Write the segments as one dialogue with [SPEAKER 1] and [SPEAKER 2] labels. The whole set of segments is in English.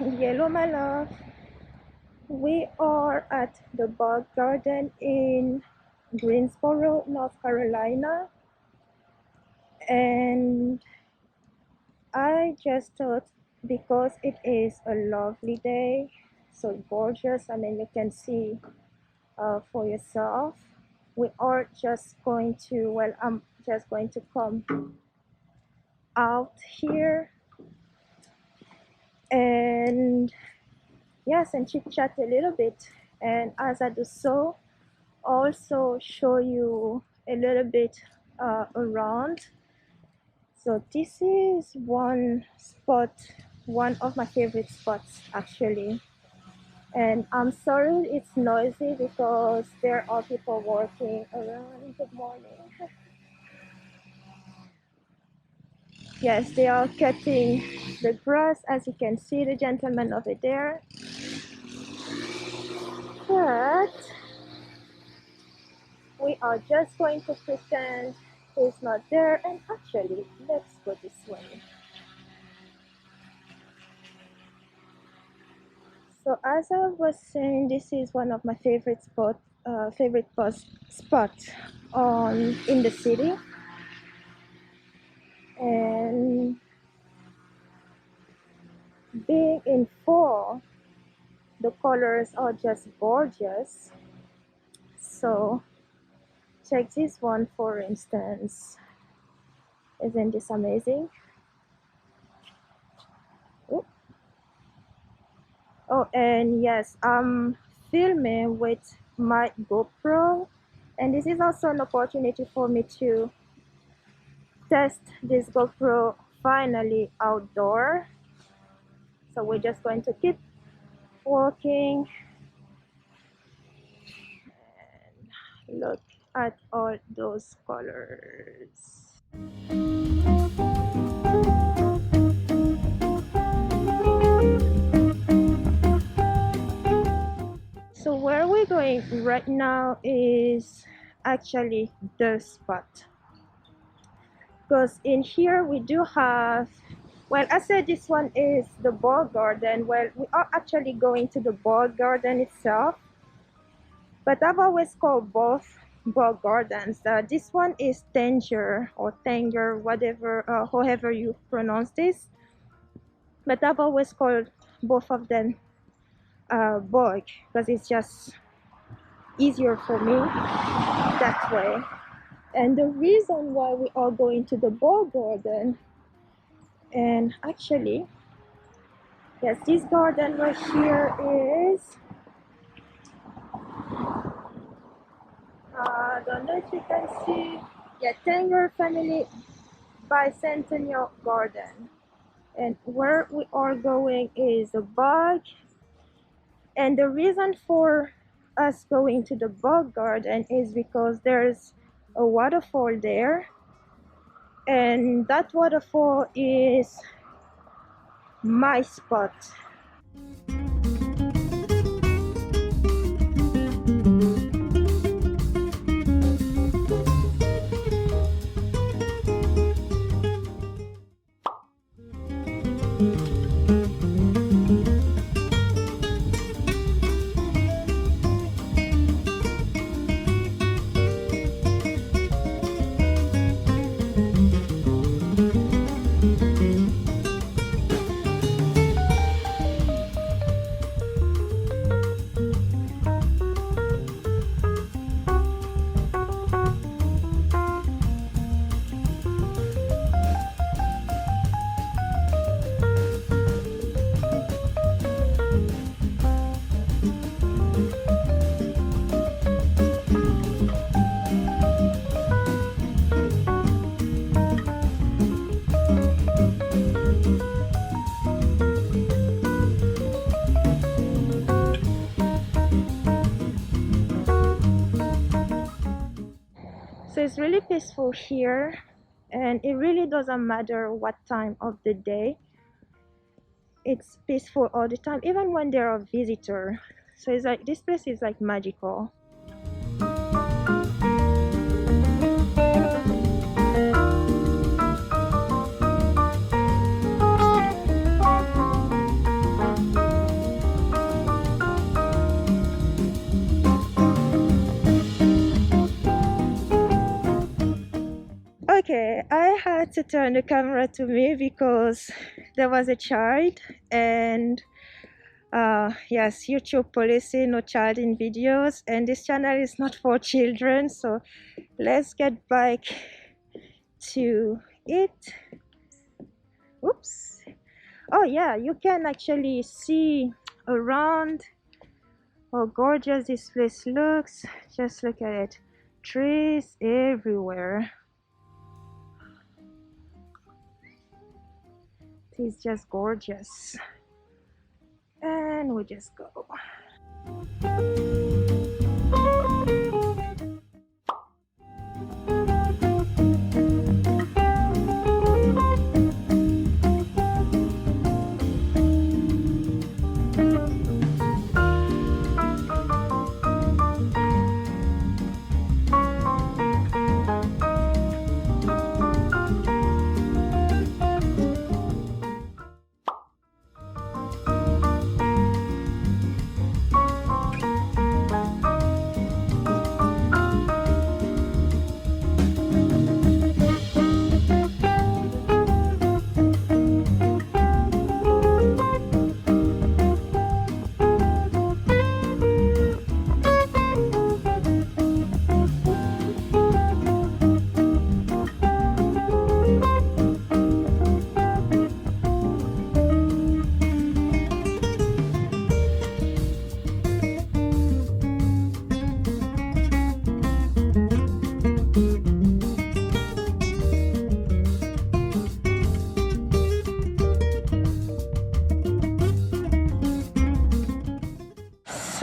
[SPEAKER 1] Yellow, my love. We are at the Bug Garden in Greensboro, North Carolina, and I just thought because it is a lovely day, so gorgeous. I mean, you can see for yourself. We are just going to, well, I'm just going to come out here and yes, and chit chat a little bit. And as I do so, also show you a little bit around. So this is one spot, one of my favorite spots actually. And I'm sorry it's noisy because there are people working around. Good morning. Yes, they are cutting the grass, as you can see, the gentleman over there. But we are just going to pretend he's not there, and actually, let's go this way. So as I was saying, this is one of my favorite spot on in the city, and being in fall, the colors are just gorgeous. So check this one, for instance. Isn't this amazing? Ooh. Oh, and yes, I'm filming with my GoPro, and this is also an opportunity for me to test this GoPro finally outdoor. So we're just going to keep walking and look at all those colors. So where we're going right now is actually the spot, because in here we do have, well, I said this one is the ball garden. Well, we are actually going to the ball garden itself, but I've always called both ball gardens. This one is Tanger or Tanger, whatever, however you pronounce this, but I've always called both of them bog because it's just easier for me that way. And the reason why we are going to the ball garden, and actually, yes, this garden right here is, I don't know if you can see, yeah, Tanger Family Bicentennial Garden. And where we are going is a bog. And the reason for us going to the bog garden is because there's a waterfall there, and that waterfall is my spot. So it's really peaceful here, and it really doesn't matter what time of the day. It's peaceful all the time, even when there are visitors. So it's like this place is like magical. turn the camera to me because there was a child, and yes, YouTube policy, no child in videos, and this channel is not for children. So let's get back to it. Oops. Oh yeah, you can actually see around how gorgeous this place looks. Just look at it, trees everywhere. It is just gorgeous, and we just go.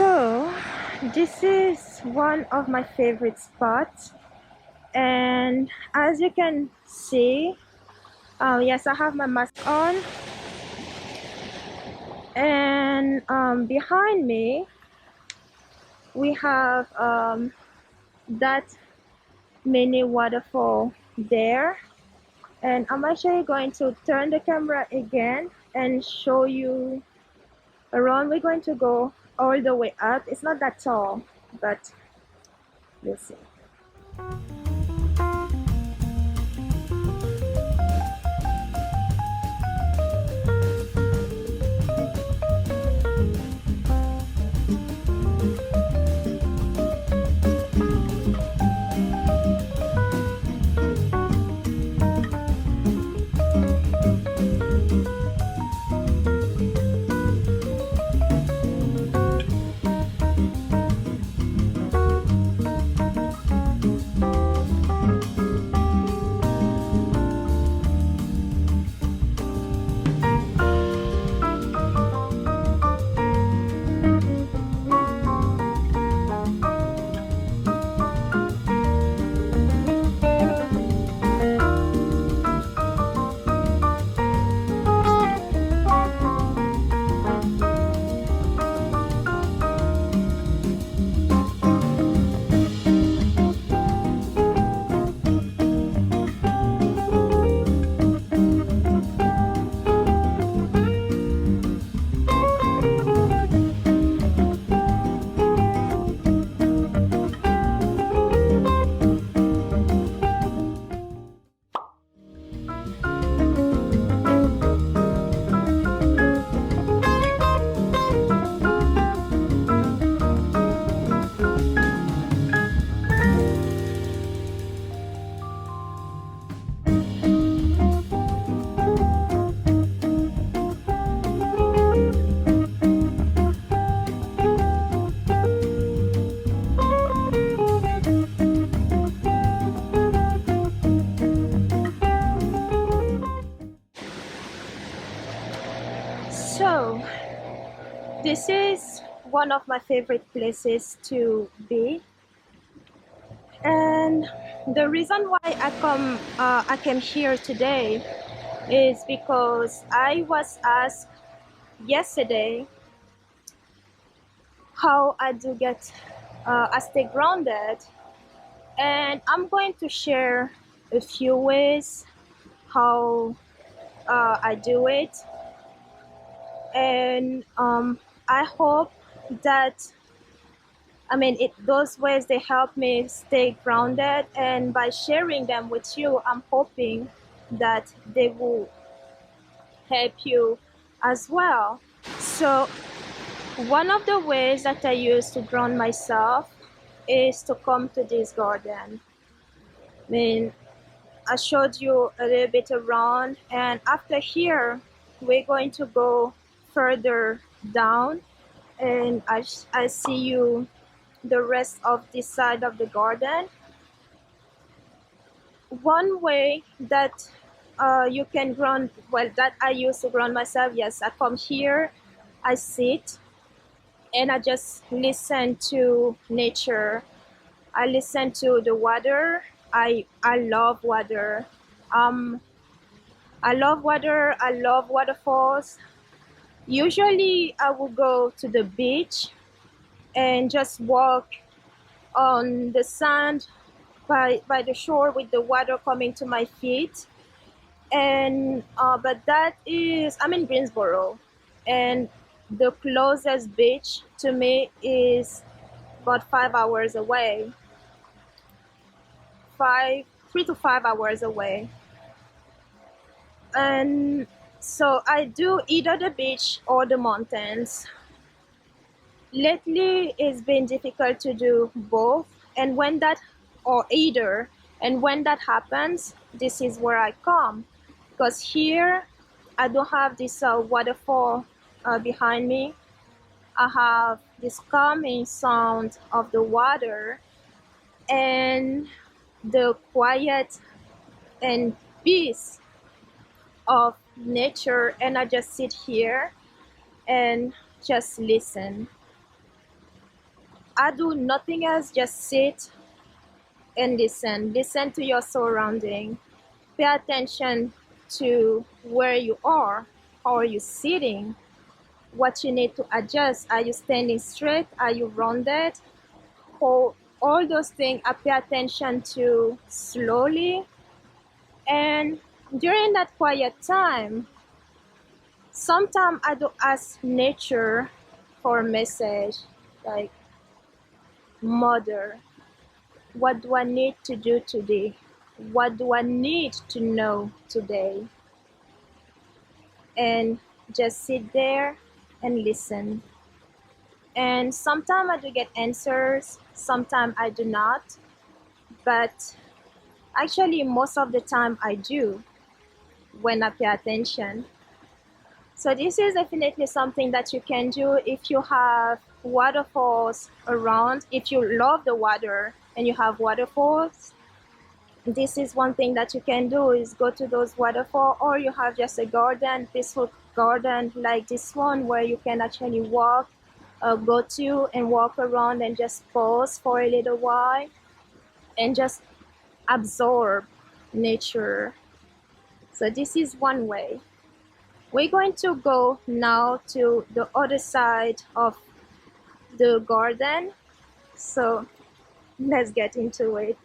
[SPEAKER 1] So this is one of my favorite spots, and as you can see, yes, I have my mask on, and behind me we have that mini waterfall there, and I'm actually going to turn the camera again and show you around. We're going to go all the way up. It's not that tall, but let's see. So this is one of my favorite places to be, and the reason why I came here today is because I was asked yesterday how I do get I stay grounded, and I'm going to share a few ways how I do it, and I hope that those ways they help me stay grounded, and by sharing them with you, I'm hoping that they will help you as well. So one of the ways that I use to ground myself is to come to this garden. I mean, I showed you a little bit around, and after here we're going to go further down, and I see you the rest of this side of the garden. One way that you can ground, well, that I use to ground myself, yes, I come here, I sit, and I just listen to nature. I listen to the water. I love water. I love water. I love waterfalls. Usually I will go to the beach and just walk on the sand by the shore with the water coming to my feet. And but that is, I'm in Greensboro, and the closest beach to me is about 5 hours away. 3 to 5 hours away. And so I do either the beach or the mountains. Lately it's been difficult to do both, and when that, or either, and when that happens, this is where I come, because here I don't have this waterfall behind me. I have this calming sound of the water and the quiet and peace of nature, and I just sit here and just listen. I do nothing else, just sit and listen. Listen to your surrounding. Pay attention to where you are. How are you sitting? What you need to adjust. Are you standing straight? Are you rounded? All those things I pay attention to slowly. And during that quiet time, sometimes I do ask nature for a message, like, Mother, what do I need to do today? What do I need to know today? And just sit there and listen. And sometimes I do get answers, sometimes I do not, but actually most of the time I do when I pay attention. So this is definitely something that you can do if you have waterfalls around. If you love the water and you have waterfalls, this is one thing that you can do, is go to those waterfalls, or you have just a garden, peaceful garden like this one, where you can actually walk, go to and walk around and just pause for a little while and just absorb nature. So this is one way. We're going to go now to the other side of the garden. So let's get into it.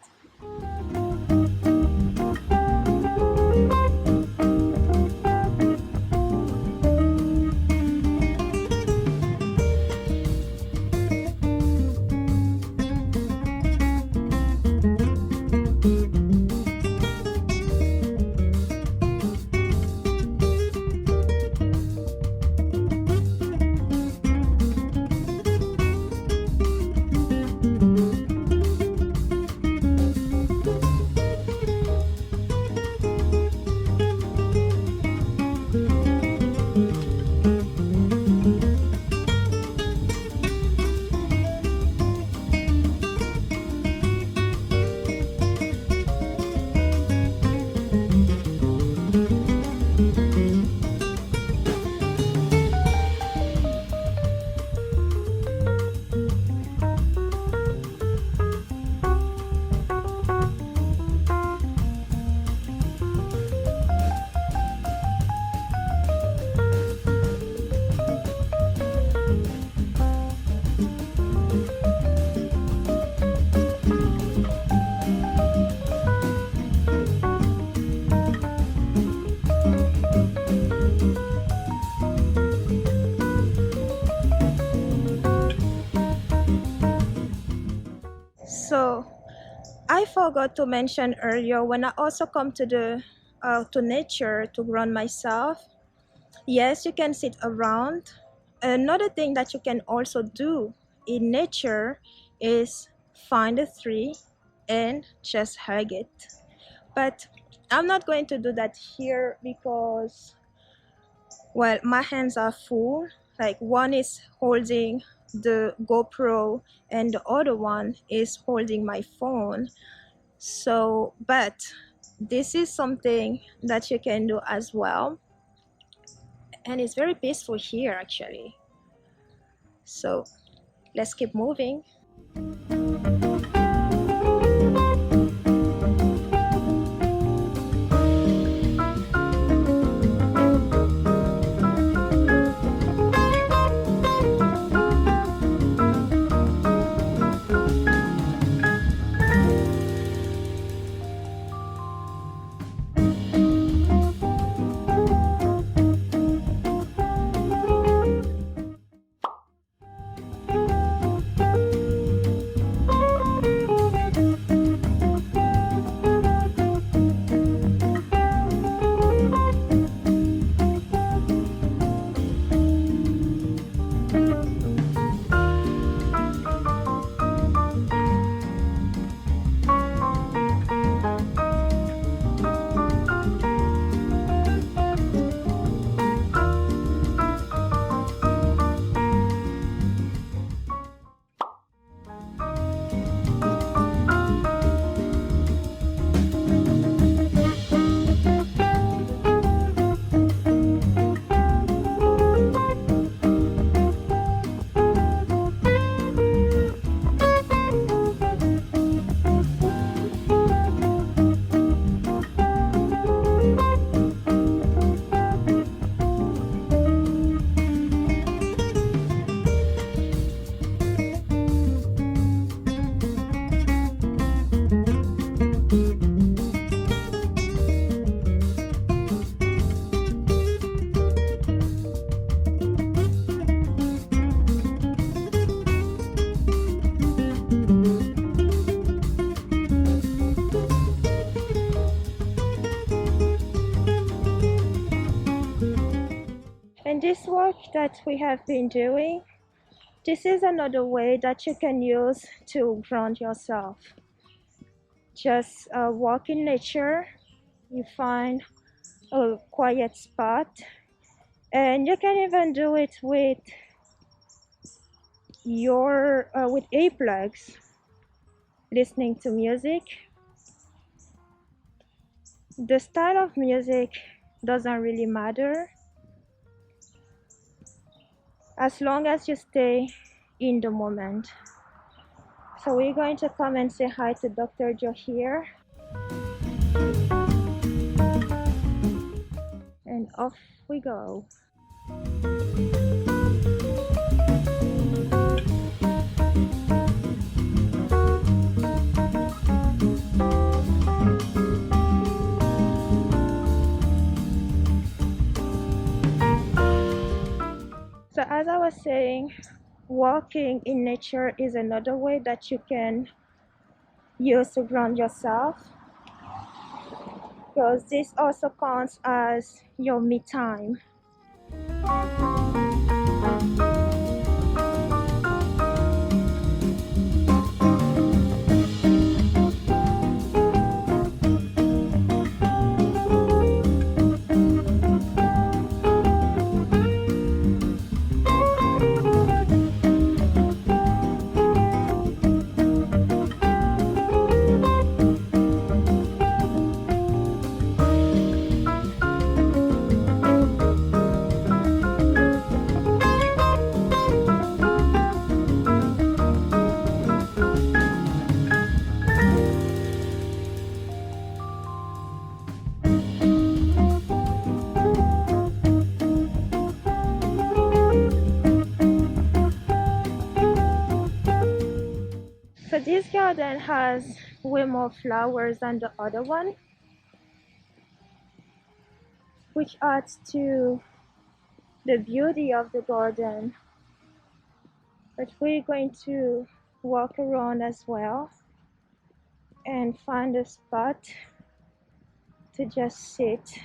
[SPEAKER 1] So I forgot to mention earlier, when I also come to the to nature to ground myself. Yes, you can sit around. Another thing that you can also do in nature is find a tree and just hug it. But I'm not going to do that here because, well, my hands are full. Like one is holding the GoPro and the other one is holding my phone. So, but this is something that you can do as well. And it's very peaceful here actually. So let's keep moving. And this work that we have been doing, this is another way that you can use to ground yourself. Just walk in nature, you find a quiet spot, and you can even do it with your with earplugs, listening to music. The style of music doesn't really matter as long as you stay in the moment. So we're going to come and say hi to Dr. Joe here. And off we go. So as I was saying, walking in nature is another way that you can use to ground yourself, because this also counts as your me time. So this garden has way more flowers than the other one, which adds to the beauty of the garden. But we're going to walk around as well and find a spot to just sit.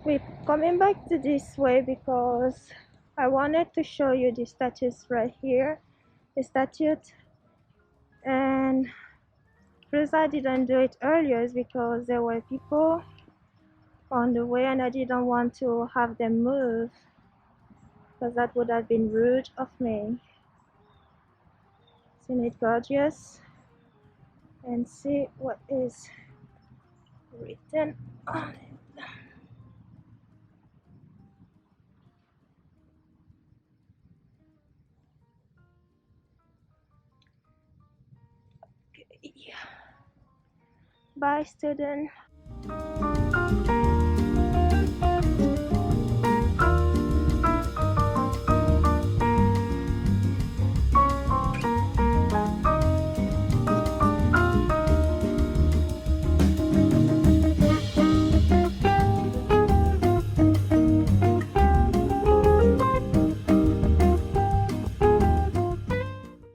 [SPEAKER 1] We're coming back to this way because I wanted to show you the statues right here, the statute. And the reason I didn't do it earlier is because there were people on the way and I didn't want to have them move because that would have been rude of me. Isn't it gorgeous? And see what is written on it. Okay. Bye, student.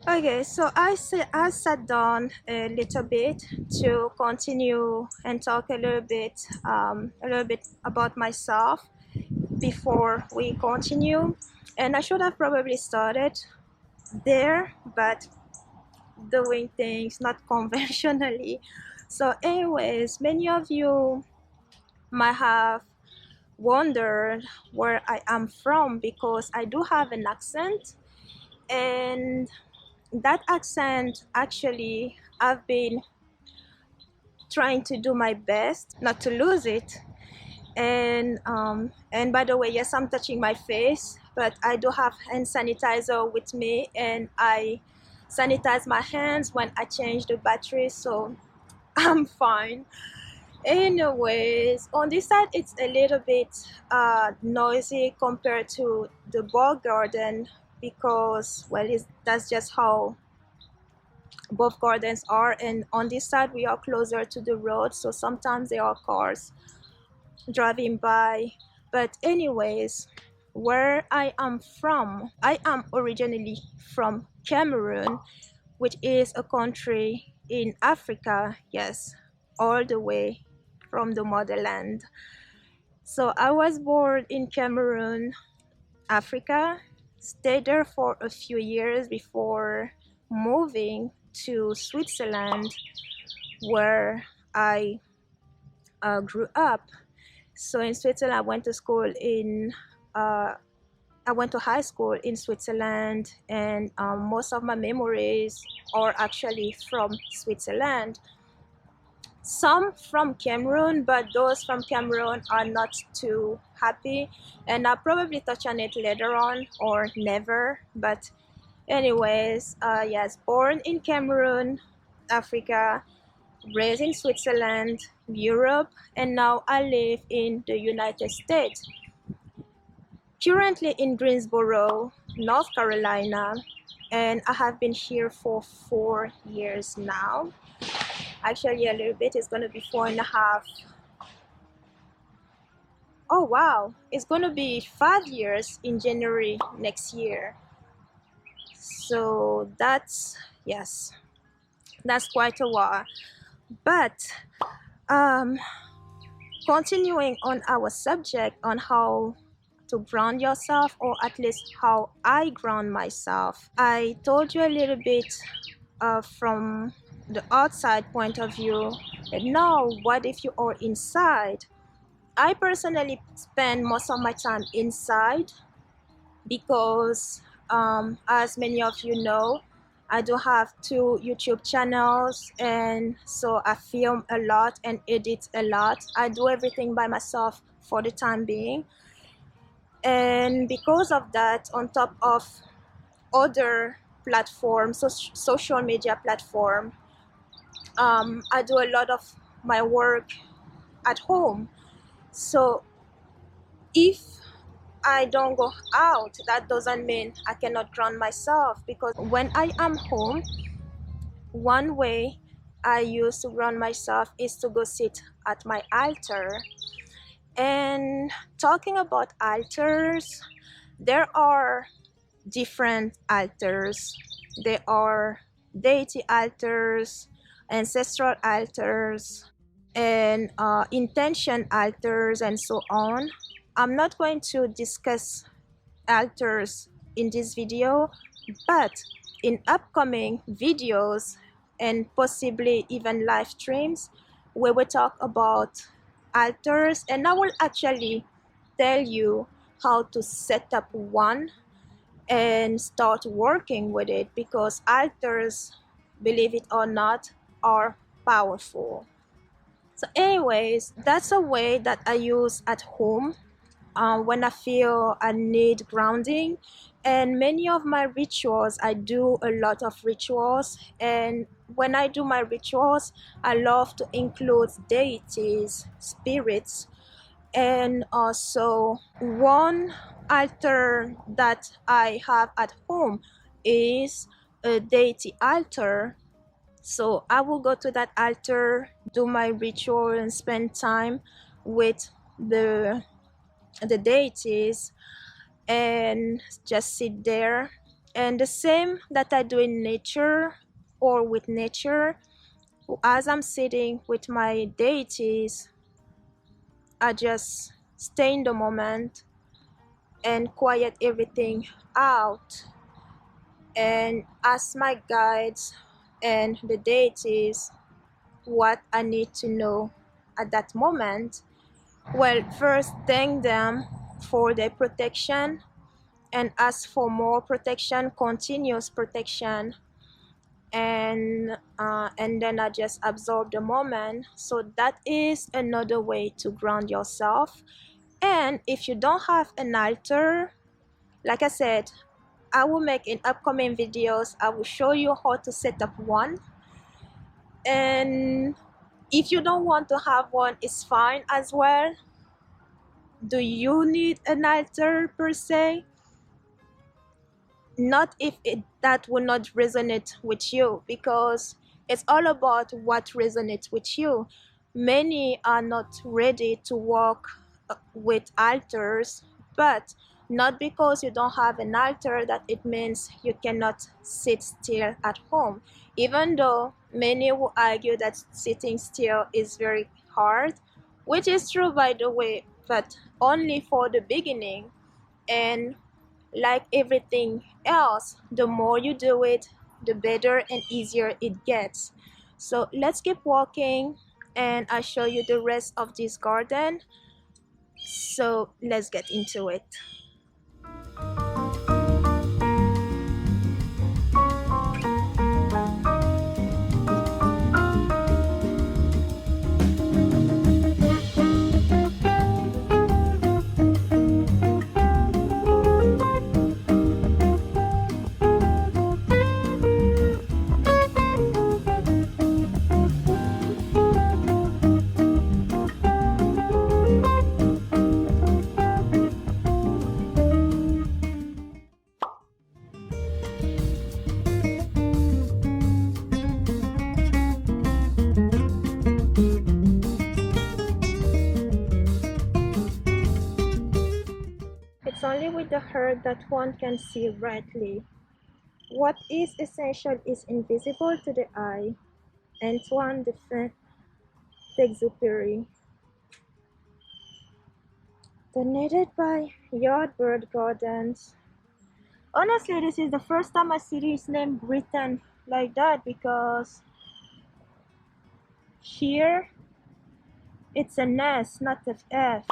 [SPEAKER 1] Okay, so I sat down a little bit to continue and talk a little bit about myself before we continue. And I should have probably started there, but doing things not conventionally. So anyways, many of you might have wondered where I am from because I do have an accent, and that accent, actually, I've been trying to do my best not to lose it. And by the way, yes, I'm touching my face, but I do have hand sanitizer with me, and I sanitize my hands when I change the battery, so I'm fine. Anyways, on this side it's a little bit noisy compared to the ball garden because, well, that's just how both gardens are, and on this side we are closer to the road, so sometimes there are cars driving by. But anyways, where I am from, I am originally from Cameroon, which is a country in Africa. Yes, all the way from the motherland. So I was born in Cameroon, Africa, stayed there for a few years before moving to Switzerland, where I grew up. So in Switzerland, I went to high school in Switzerland, and most of my memories are actually from Switzerland. Some from Cameroon, but those from Cameroon are not too happy, and I'll probably touch on it later on or never. But anyways, yes, born in Cameroon, Africa, raised in Switzerland, Europe, and now I live in the United States. Currently in Greensboro, North Carolina, and I have been here for 4 years now. Actually, a little bit, it's going to be 4.5. Oh wow, it's going to be 5 years in January next year. So that's, yes, that's quite a while. But continuing on our subject on how to ground yourself, or at least how I ground myself, I told you a little bit from the outside point of view. And now, what if you are inside? I personally spend most of my time inside because, as many of you know, I do have 2 YouTube channels, and so I film a lot and edit a lot. I do everything by myself for the time being. And because of that, on top of other platforms, social media platform, I do a lot of my work at home. So if I don't go out, that doesn't mean I cannot ground myself, because when I am home, one way I use to ground myself is to go sit at my altar. And talking about altars, there are different altars. There are deity altars, ancestral altars, and intention altars, and so on. I'm not going to discuss altars in this video, but in upcoming videos and possibly even live streams, we will talk about altars, and I will actually tell you how to set up one and start working with it, because altars, believe it or not, are powerful. So anyways, that's a way that I use at home when I feel I need grounding. And many of my rituals, I do a lot of rituals, and when I do my rituals, I love to include deities, spirits. And also, one altar that I have at home is a deity altar. So I will go to that altar, do my ritual, and spend time with the deities, and just sit there. And the same that I do in nature or with nature, as I'm sitting with my deities, I just stay in the moment and quiet everything out and ask my guides and the deities what I need to know at that moment. Well, first thank them for their protection and ask for more protection, continuous protection, and then I just absorb the moment. So that is another way to ground yourself. And if you don't have an altar, like I said, I will make in upcoming videos, I will show you how to set up one. And if you don't want to have one, it's fine as well. Do you need an altar per se? not if that will not resonate with you, because it's all about what resonates with you. Many are not ready to walk with altars, but not because you don't have an altar that it means you cannot sit still at home. Even though many will argue that sitting still is very hard, which is true by the way, but only for the beginning. And like everything else, the more you do it, the better and easier it gets. So let's keep walking and I'll show you the rest of this garden. So let's get into it. It's only with the heart that one can see rightly. What is essential is invisible to the eye. Antoine de Saint-Exupéry. Donated by Yardbird Gardens. Honestly, this is the first time I see his name written like that, because here it's an S, not an F.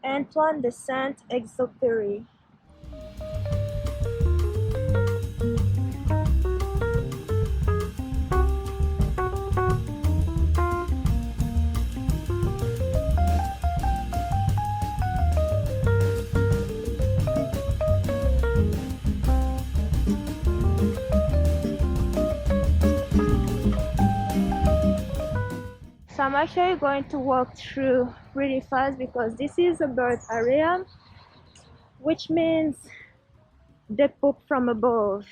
[SPEAKER 1] Antoine de Saint-Exupéry. So I'm actually going to walk through really fast because this is a bird area, which means they poop from above.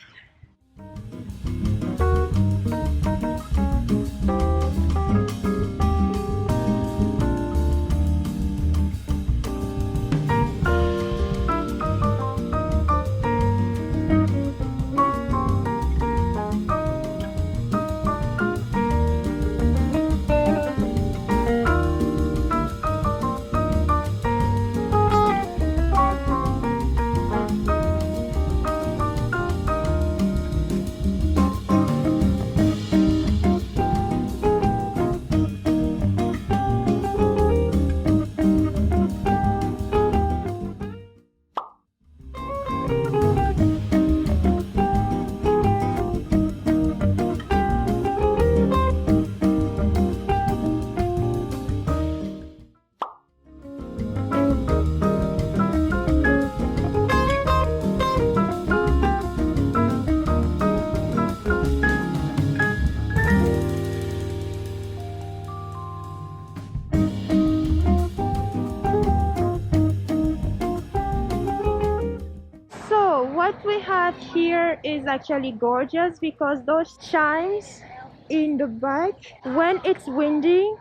[SPEAKER 1] So what we have here is actually gorgeous because those chimes in the back, when it's windy,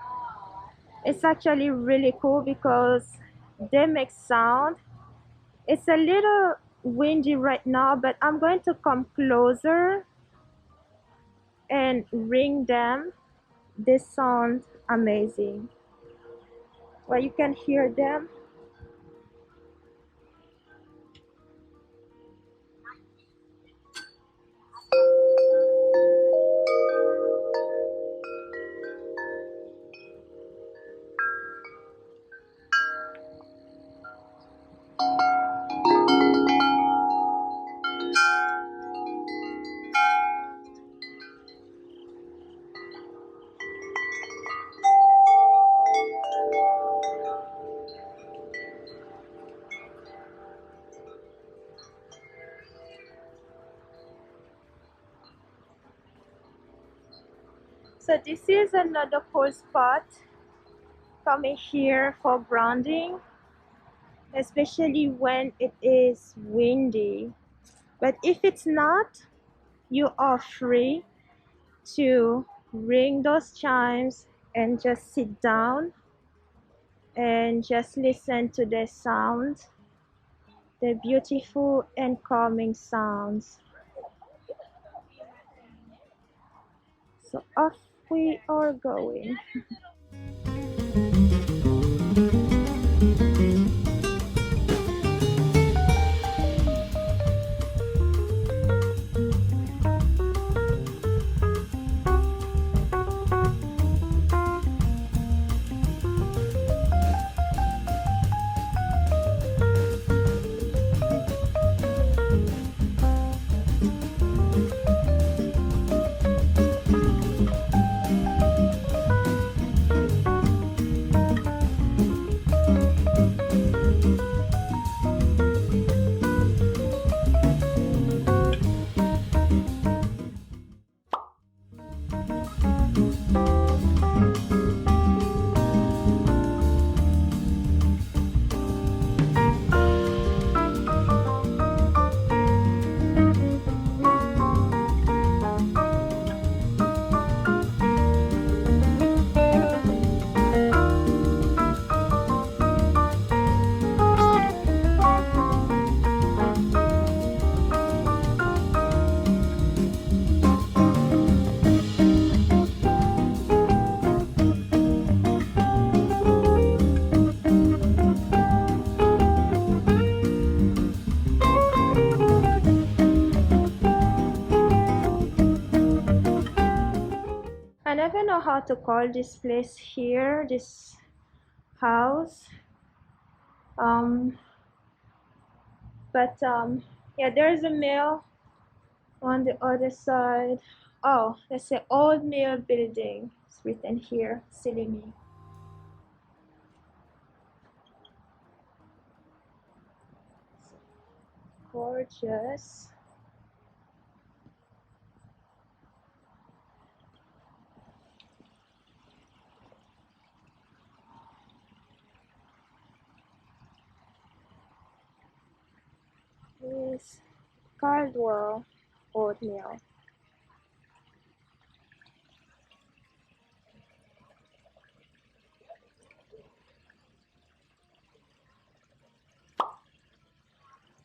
[SPEAKER 1] it's actually really cool because they make sound. It's a little windy right now, but I'm going to come closer and ring them. They sound amazing. Well, you can hear them. So this is another cool spot, coming here for grounding, especially when it is windy. But if it's not, you are free to ring those chimes and just sit down and just listen to the sound, the beautiful and calming sounds. So off we are going. I never know how to call this place here, this house. Um, but yeah, there's a mill on the other side. Oh, that's an old mill building. It's written here, silly me. Gorgeous. This Caldwell oatmeal.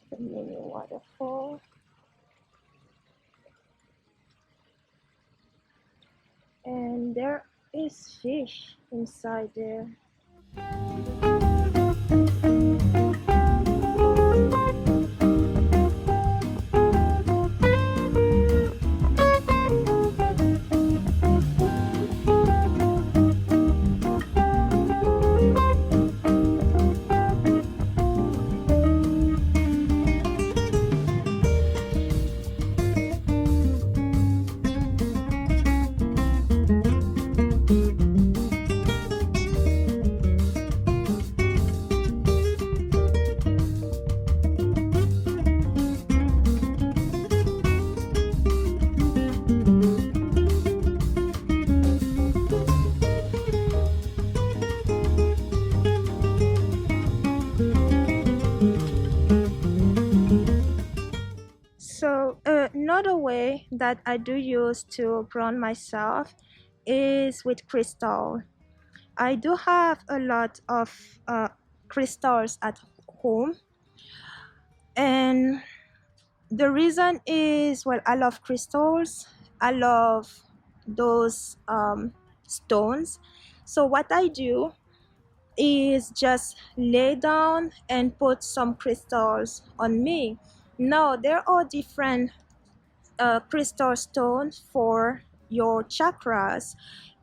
[SPEAKER 1] The mini waterfall. And there is fish inside there. So another way that I do use to ground myself is with crystal. I do have a lot of crystals at home, and the reason is, well, I love crystals. I love those stones. So what I do is just lay down and put some crystals on me. Now there are different crystal stones for your chakras,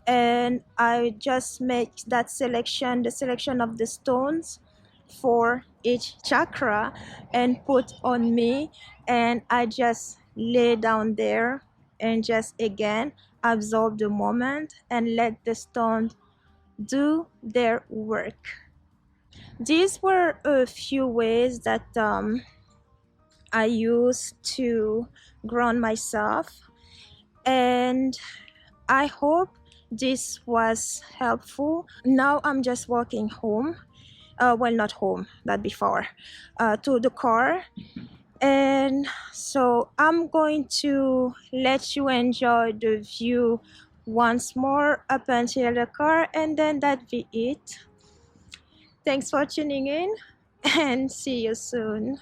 [SPEAKER 1] and I just make that selection, the selection of the stones for each chakra, and put on me, and I just lay down there and just again absorb the moment and let the stone do their work. These were a few ways that I use to ground myself, and I hope this was helpful. Now I'm just walking home, well, not home, not before, to the car, And so I'm going to let you enjoy the view once more up until the car, and then that be it. Thanks for tuning in and see you soon.